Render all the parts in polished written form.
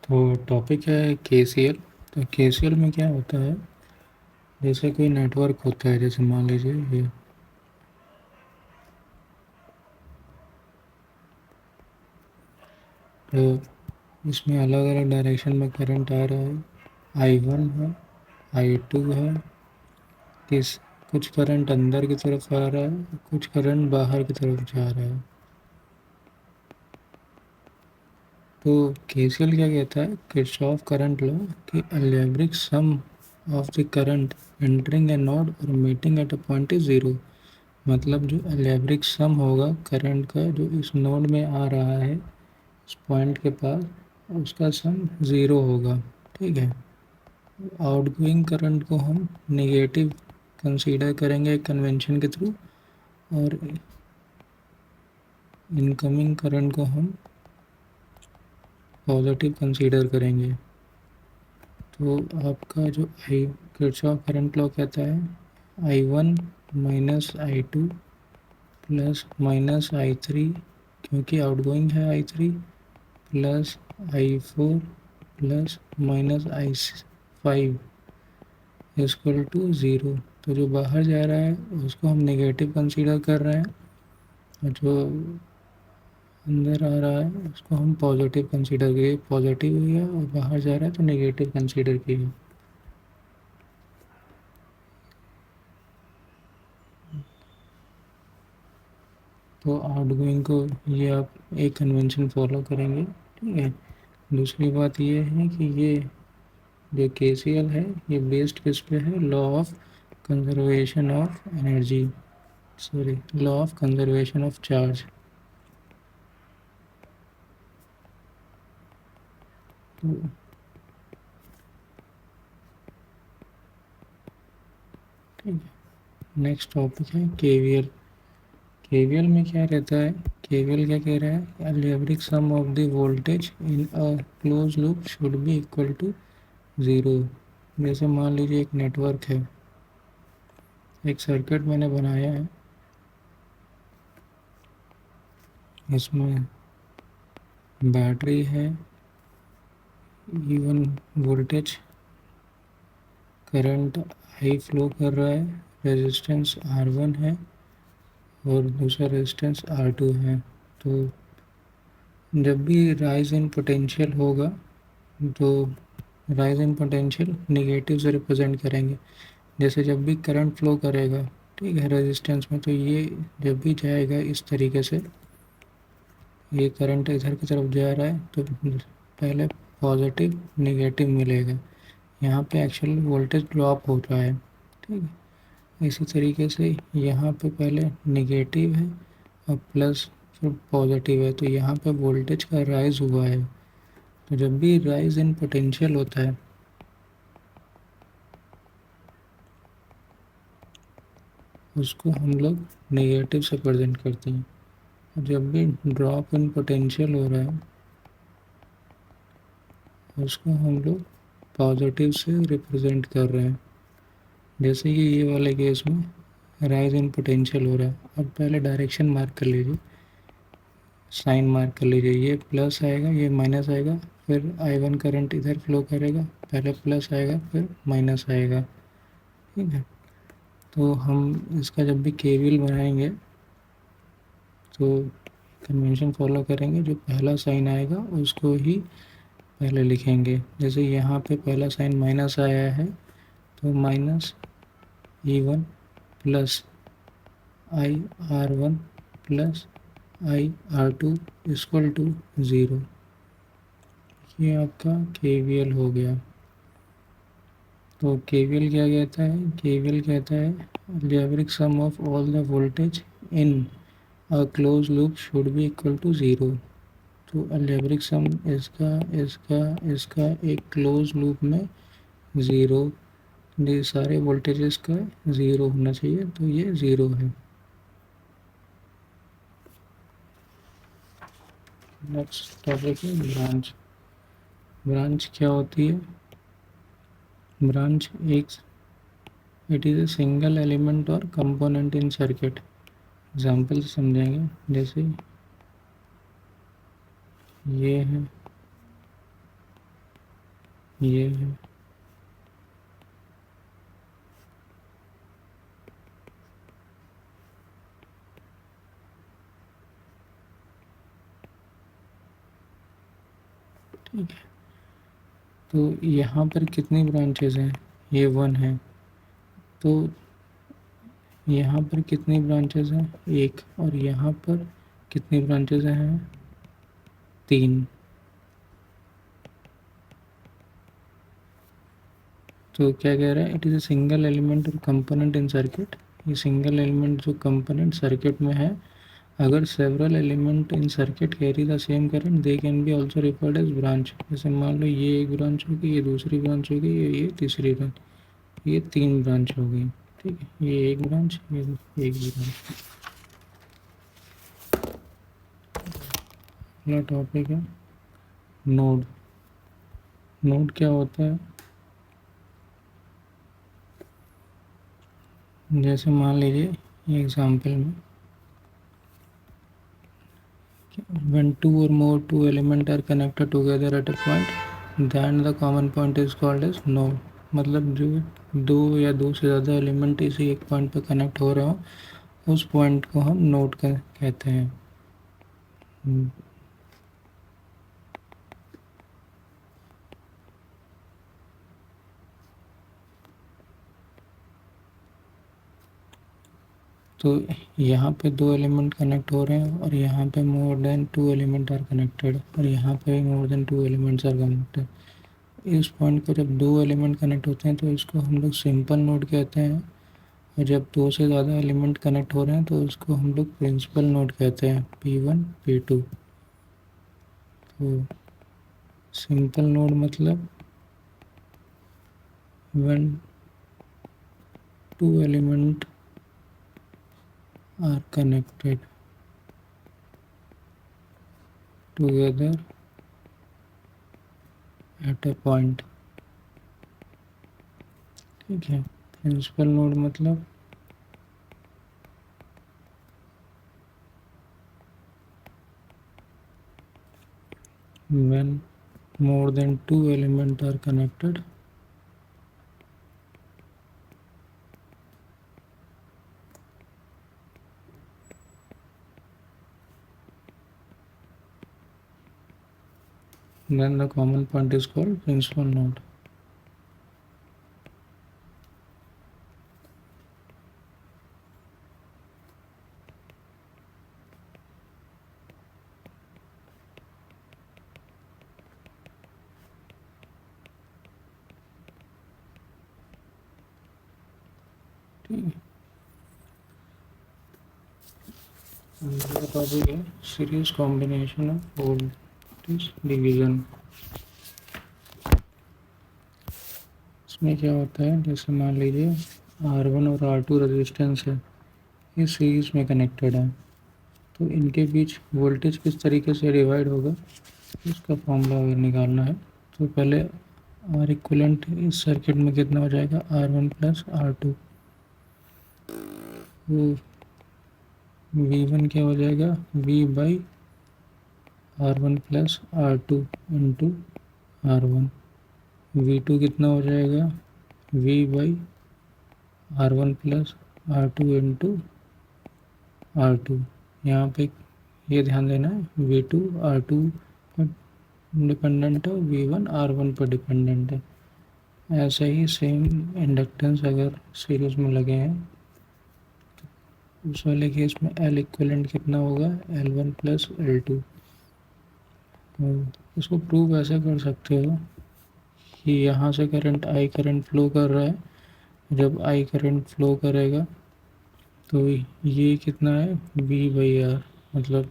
तो टॉपिक है केसीएल। तो केसीएल में क्या होता है, जैसे कोई नेटवर्क होता है, जैसे मान लीजिए ये, तो इसमें अलग अलग डायरेक्शन में करंट आ रहा है। I1 है, I2 है। किस कुछ करंट अंदर की तरफ आ रहा है, कुछ करंट बाहर की तरफ जा रहा है। तो केसीएल क्या कहता है, किरचॉफ करंट लॉ कि algebraic sum of the current entering a node और meeting at a point is zero. मतलब जो अलजेब्रिक सम होगा करंट का, जो इस नोड में आ रहा है इस पॉइंट के पास, उसका सम ज़ीरो होगा। ठीक है। आउटगोइंग करंट को हम नेगेटिव कंसीडर करेंगे कन्वेंशन के थ्रू, और इनकमिंग करंट को हम पॉजिटिव कंसीडर करेंगे। तो आपका जो आई किरचॉफ करंट लॉ कहता है I1 minus I2 plus minus I3, क्योंकि आउटगोइंग है I3, plus I4 plus minus I5 equal to zero. तो जो बाहर जा रहा है उसको हम नेगेटिव कंसीडर कर रहे हैं, और जो अंदर आ रहा है उसको हम पॉजिटिव कंसीडर किए। पॉजिटिव हो गया और बाहर जा रहा है तो नेगेटिव कंसीडर किए। तो आउटगोइंग को ये आप एक कन्वेंशन फॉलो करेंगे। ठीक है। दूसरी बात ये है कि ये जो केसीएल है ये बेस्ड किस पे है, law of conservation of energy, sorry law of conservation of charge. तो ठीक है, नेक्स्ट टॉपिक है केवीएल। केवीएल में क्या रहता है, केवीएल क्या कह रहा है, algebraic sum of the voltage in a close loop should be equal to zero. जैसे मान लीजिए एक नेटवर्क है, एक सर्किट मैंने बनाया है, इसमें बैटरी है, even voltage current I flow कर रहा है, रेजिस्टेंस R1 है और दूसरा रेजिस्टेंस R2 है। तो जब भी राइज इन पोटेंशियल होगा तो राइज इन पोटेंशियल निगेटिव से रिप्रेजेंट करेंगे। जैसे जब भी करंट फ्लो करेगा, ठीक है, रेजिस्टेंस में, तो ये जब भी जाएगा इस तरीके से, ये करंट इधर की तरफ जा रहा है तो पहले पॉजिटिव नेगेटिव मिलेगा। यहाँ पे एक्चुअल वोल्टेज ड्रॉप हो रहा है। ठीक है। इसी तरीके से यहाँ पे पहले नेगेटिव है और प्लस फिर पॉजिटिव है, तो यहाँ पे वोल्टेज का राइज हुआ है। तो जब भी राइज इन पोटेंशियल होता है उसको हम लोग नेगेटिव से प्रेजेंट करते हैं, और जब भी ड्रॉप इन पोटेंशियल हो रहा है उसको हम लोग पॉजिटिव से रिप्रेजेंट कर रहे हैं। जैसे कि ये वाले केस में राइज इन पोटेंशियल हो रहा है। अब पहले डायरेक्शन मार्क कर लीजिए, साइन मार्क कर लीजिए, ये प्लस आएगा ये माइनस आएगा, फिर I1 करंट इधर फ्लो करेगा, पहले प्लस आएगा फिर माइनस आएगा। ठीक है। तो हम इसका जब भी केवीएल बनाएंगे तो कन्वेंशन फॉलो करेंगे, जो पहला साइन आएगा उसको ही पहले लिखेंगे। जैसे यहाँ पे पहला साइन माइनस आया है तो minus E1 plus IR1 plus IR2 equal to zero. ये आपका केवीएल हो गया। तो केवीएल क्या कहता है, केवीएल कहता है algebraic sum of all the voltage in a close loop should be equal to zero. तो अलजेब्रिक सम इसका इसका इसका एक क्लोज लूप में ज़ीरो, ये सारे वोल्टेजेस का ज़ीरो होना चाहिए, तो ये ज़ीरो है। नेक्स्ट टॉपिक है ब्रांच। ब्रांच क्या होती है, ब्रांच एक, it is a single element और कंपोनेंट इन सर्किट। एग्जाम्पल समझेंगे, जैसे ये है, ये है। ठीक है, तो यहाँ पर कितनी ब्रांचेज हैं? ये 1 है। तो यहाँ पर कितनी ब्रांचेज हैं? 1। और यहाँ पर कितनी ब्रांचेज हैं? 3। तो क्या कह रहा है? It is a single element और कंपोनेंट इन सर्किट। ये सिंगल एलिमेंट जो कंपोनेंट सर्किट में है, अगर several element in circuit carry the same current they can be also referred as branch. जैसे मान लो ये एक ब्रांच होगी, ये दूसरी ब्रांच होगी, ये तीसरी ब्रांच, ये 3 ब्रांच हो गई। ठीक है, ये एक ब्रांच, ये एक ब्रांच। अगला टॉपिक है नोड। नोड क्या होता है? जैसे मान लीजिए एग्जाम्पल में, when two element are connected together at a point, then the common point is called as node। मतलब जो दो या दो से ज़्यादा एलिमेंट इसी एक पॉइंट पर कनेक्ट हो रहे हो, उस पॉइंट को हम नोड कहते हैं। तो यहाँ पे 2 एलिमेंट कनेक्ट हो रहे हैं और यहाँ पे more than 2 element are connected, और यहाँ पे more than 2 elements are connected. इस पॉइंट को जब 2 एलिमेंट कनेक्ट होते हैं तो इसको हम लोग सिंपल नोड कहते हैं, और जब 2 से ज़्यादा एलिमेंट कनेक्ट हो रहे हैं तो उसको हम लोग प्रिंसिपल नोड कहते हैं, P1 P2। तो सिंपल नोड मतलब when 2 element are connected together at a point। ठीक है, प्रिंसिपल नोड मतलब when more than 2 elements are connected then the common point is called principal node। Topic है series combination of voltage division. इसमें क्या होता है, जैसे मान लीजिए R1 और R2 रेजिस्टेंस है, ये सीरीज में कनेक्टेड है, तो इनके बीच वोल्टेज किस तरीके से डिवाइड होगा, इसका फॉर्मूला अगर निकालना है तो पहले R इक्वलेंट इस सर्किट में कितना हो जाएगा, R1 प्लस R2। वो V1 क्या हो जाएगा, V by R1 plus R2 into R1। V2 कितना हो जाएगा, V by R1 plus R2 into R2। यहाँ पे ये ध्यान देना है, V2 R2 पर डिपेंडेंट है, V1 R1 पर डिपेंडेंट है। ऐसे ही सेम इंडक्टेंस अगर सीरीज में लगे हैं, उस वाले केस में L इक्वलेंट कितना होगा, L1 प्लस L2। तो इसको प्रूव ऐसे कर सकते हो कि यहाँ से करंट I करंट फ्लो कर रहा है, जब I करंट फ्लो करेगा तो ये कितना है, V बाई आर, मतलब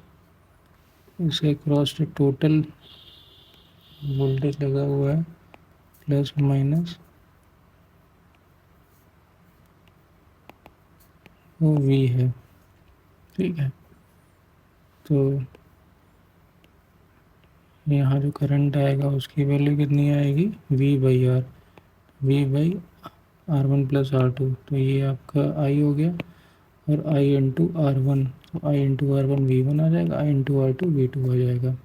इसके क्रॉस टोटल वोल्टेज लगा हुआ है प्लस माइनस वो V है। ठीक है, तो यहाँ जो करंट आएगा उसकी वैल्यू कितनी आएगी, V by R, V by R1 plus R2। तो ये आपका I हो गया, और I इंटू R1, तो I इंटू R1 V1 आ जाएगा, I इंटू R2 V2 आ जाएगा।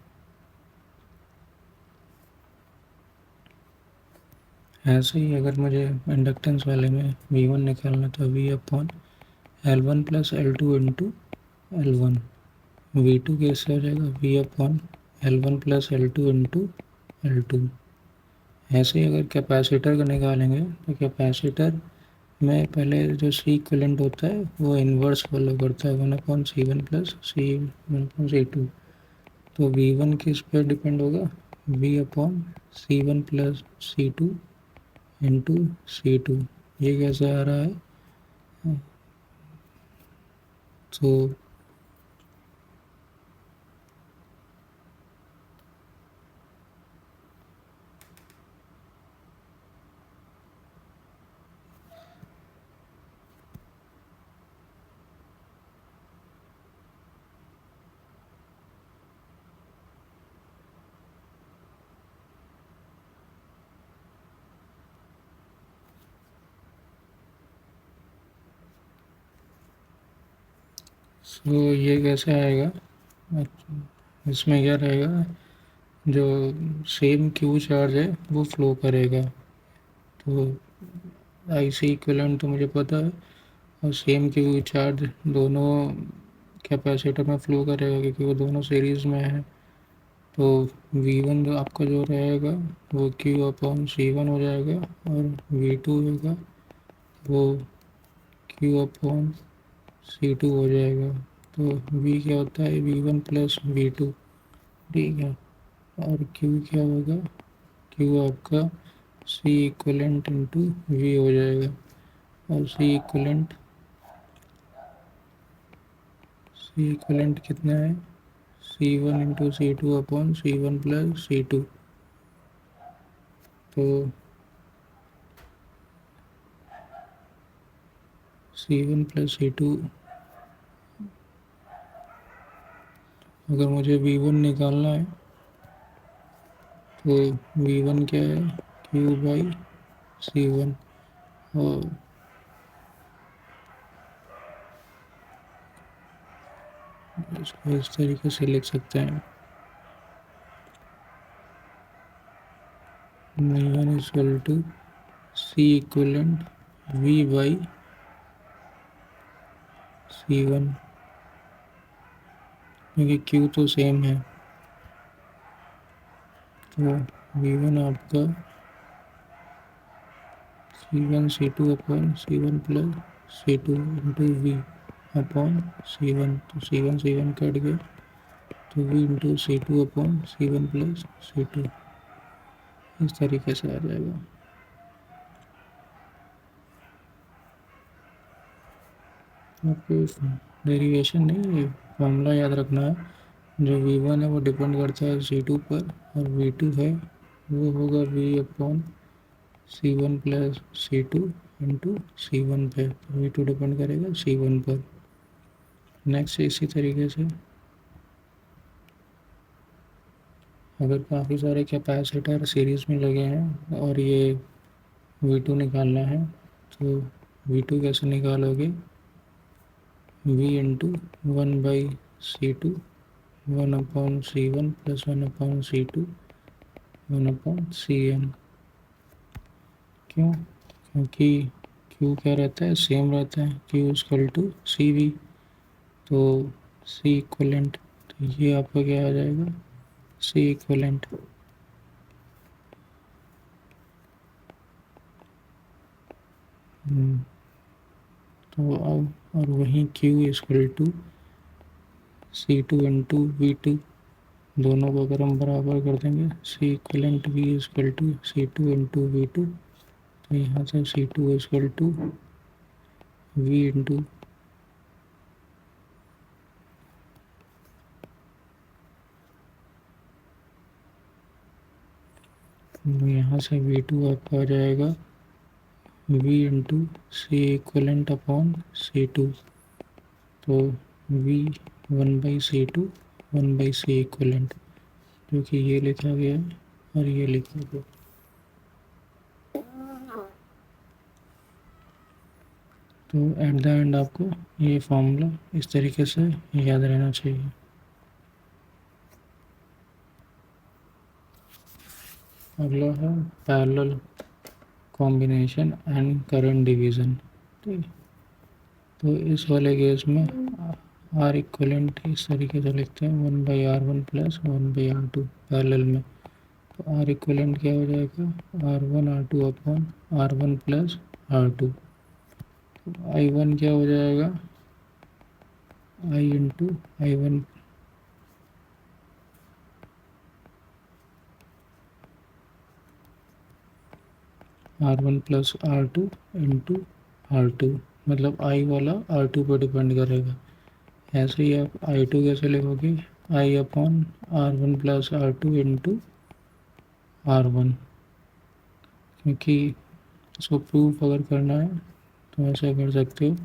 ऐसे ही अगर मुझे इंडक्टेंस वाले में V1 निकालना तो V upon L1 plus L2 into L1। V2 कैसे हो जाएगा V upon L1 plus L2 into L2। ऐसे ही अगर कैपेसिटर का निकालेंगे तो कैपेसिटर में पहले जो सी इक्विवेलेंट होता है वो इन्वर्स फॉलो करता है 1/C1 प्लस C1/C2। तो V1 किस पे डिपेंड होगा V upon C1 plus C2 into C2। ये कैसे आ रहा है तो ये कैसे आएगा। इसमें क्या रहेगा जो सेम क्यू चार्ज है वो फ्लो करेगा। तो आई सी इक्विवेलेंट तो मुझे पता है और सेम क्यू चार्ज दोनों कैपेसिटर में फ्लो करेगा क्योंकि वो दोनों सीरीज़ में है। तो V1 जो आपका जो रहेगा वो Q अपॉन C1 हो जाएगा और V2 होगा वो Q अपॉन C2 हो जाएगा। तो V क्या होता है V1 प्लस V2, ठीक है। और Q क्या होगा Q आपका C इक्वलेंट इंटू V हो जाएगा। और C इक्वलेंट कितना है C1 into C2 upon C1 plus C2। तो C1 प्लस C2 अगर मुझे V1 निकालना है तो V1 क्या है Q बाई C1। और इसको इस तरीके से लिख सकते हैं V1 is equal to C equivalent V by C1 क्योंकि Q तो सेम है। तो V1 आपका C1 C2 upon C1 plus C2 into V upon C1। तो C1 C1 कट गया तो V into C2 upon C1 plus C2 इस तरीके से आ जाएगा। आपको डेरिवेशन नहीं फॉर्मूला याद रखना है। जो V1 है वो डिपेंड करता है C2 पर और V2 है वो होगा V upon C1 plus C2 into C1 पे। V2 डिपेंड करेगा C1 पर। नेक्स्ट इसी तरीके से अगर काफ़ी सारे कैपेसिटर सीरीज़ में लगे हैं और ये V2 निकालना है तो V2 कैसे निकालोगे V into 1/C2 1/C1 plus 1/C2 1/CN। क्यों क्योंकि Q क्या रहता है सेम रहता है Q इक्वल टू CV। तो C इक्वलेंट तो ये आपका क्या आ जाएगा C इक्वलेंट। तो अब और वहीं Q equal to C2 into V2 दोनों को अगर हम बराबर कर देंगे C equivalent V equal to C2 into V2। तो यहाँ से C2 equal to V into यहाँ से V2 आपका आ जाएगा V into C equivalent upon C2। तो V 1/C2 1/C इक्वलेंट जो कि ये लिखा गया है और ये लिखा गया। तो एट द एंड आपको ये फॉर्मूला इस तरीके से याद रहना चाहिए। अगला है parallel combination and current division. ठीक, तो इस वाले केस में आर इक्वलेंट इस तरीके से लिखते हैं 1/R1 प्लस 1/R2 पैरेलल में। तो आर इक्वलेंट क्या हो जाएगा R1 R2 upon R1 plus R2। तो I1 क्या हो जाएगा I into I1 R1 plus R2 into R2, मतलब I वाला R2 पर डिपेंड करेगा। ऐसे ही आप I2 कैसे लिखोगे I upon R1 plus R2 into R1, क्योंकि इसको प्रूफ अगर करना है तो ऐसा कर सकते हो।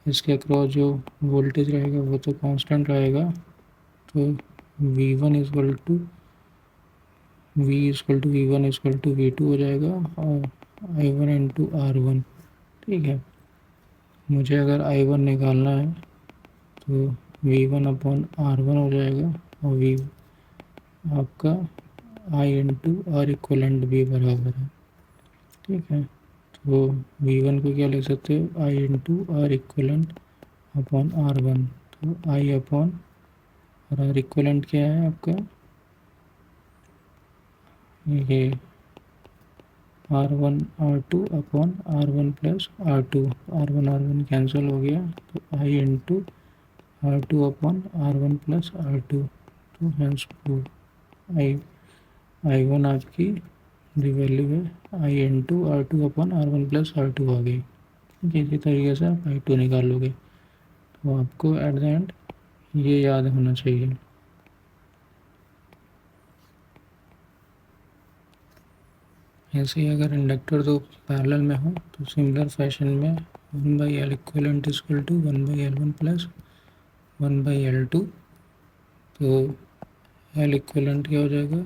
इसके अक्रॉस जो वोल्टेज रहेगा वो तो कांस्टेंट रहेगा, तो V1 equal to V1 equal to V2 हो जाएगा और I1 इंटू R1। ठीक है, मुझे अगर I1 निकालना है तो V1 अपॉन R1 हो जाएगा और V आपका I इंटू R इक्वलेंट भी बराबर है। ठीक है, तो V1 को क्या लिख सकते हो I into R equivalent upon R1। तो I अपॉन और R इक्वलेंट क्या है आपका ये R1 R2 upon R1 plus R2। R1 cancel हो गया, तो I into R2 upon R1 plus R2। तो हेंस प्रूव I1 आपकी जो वैल्यू है I into R2 upon R1 plus R2 आ गई। इसी तरीके से आप I2 निकालोगे। तो आपको एट द एंड ये याद होना चाहिए। ऐसे ही अगर इंडक्टर दो पैरेलल में हो तो सिमिलर फैशन में 1/L equivalent equal to 1/L1 plus 1/L2। तो L इक्वलेंट क्या हो जाएगा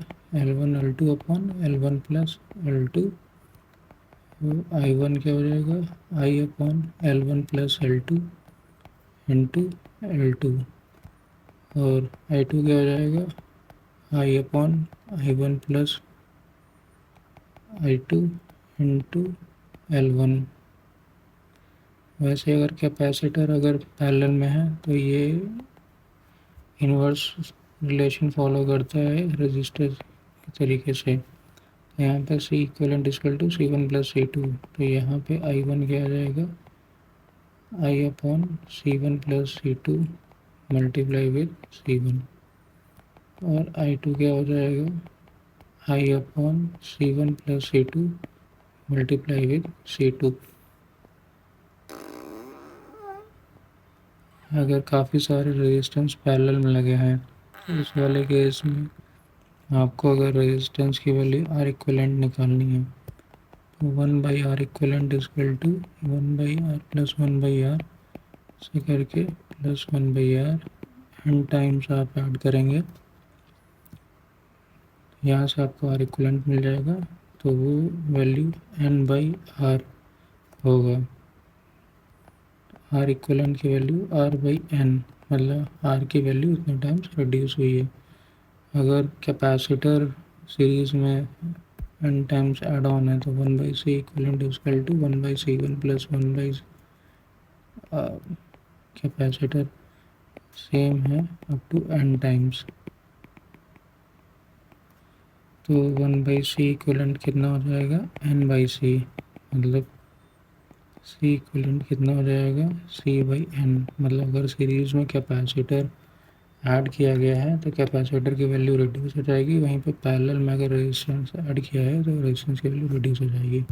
L1 L2 upon L1 plus L2। तो I1 क्या हो जाएगा I upon L1 plus L2 into L2। और I2 क्या हो जाएगा I upon I1 plus I2 into L1। वैसे अगर कैपेसिटर अगर पैरेलल में है तो ये इन्वर्स रिलेशन फॉलो करता है रजिस्टर के तरीके से। यहाँ पे C equivalent equal to C1 plus C2। तो यहाँ पे I1 क्या आ जाएगा I upon C1 plus C2 multiply with C1। और I2 क्या हो जाएगा I upon C1 plus C2 multiply with C2। अगर काफ़ी सारे रेजिस्टेंस पैरेलल में लगे हैं तो इस वाले केस में आपको अगर रेजिस्टेंस की वैल्यू R इक्वलेंट निकालनी है तो 1/R equivalent equal to 1/R plus 1/R से करके प्लस 1/R n टाइम्स आप ऐड करेंगे। यहाँ से आपको R इक्वलेंट मिल जाएगा, तो वो वैल्यू n/R होगा। R इक्वलेंट की वैल्यू R/n, मतलब R की वैल्यू इतने टाइम्स रिड्यूस हुई है। अगर कैपेसिटर सीरीज़ में n टाइम्स ऐड ऑन है तो 1/C equivalent equal to 1/C1 plus 1/, capacitor same है अप टू n टाइम्स। तो 1/C इक्वलेंट कितना हो जाएगा n/C, मतलब C इक्वलेंट कितना हो जाएगा C/n। मतलब अगर सीरीज़ में कैपेसिटर ऐड किया गया है तो कैपेसिटर की वैल्यू रिड्यूस हो जाएगी, वहीं पे पैरेलल में अगर रेजिस्टेंस ऐड किया है तो रेजिस्टेंस की वैल्यू रिड्यूस हो जाएगी।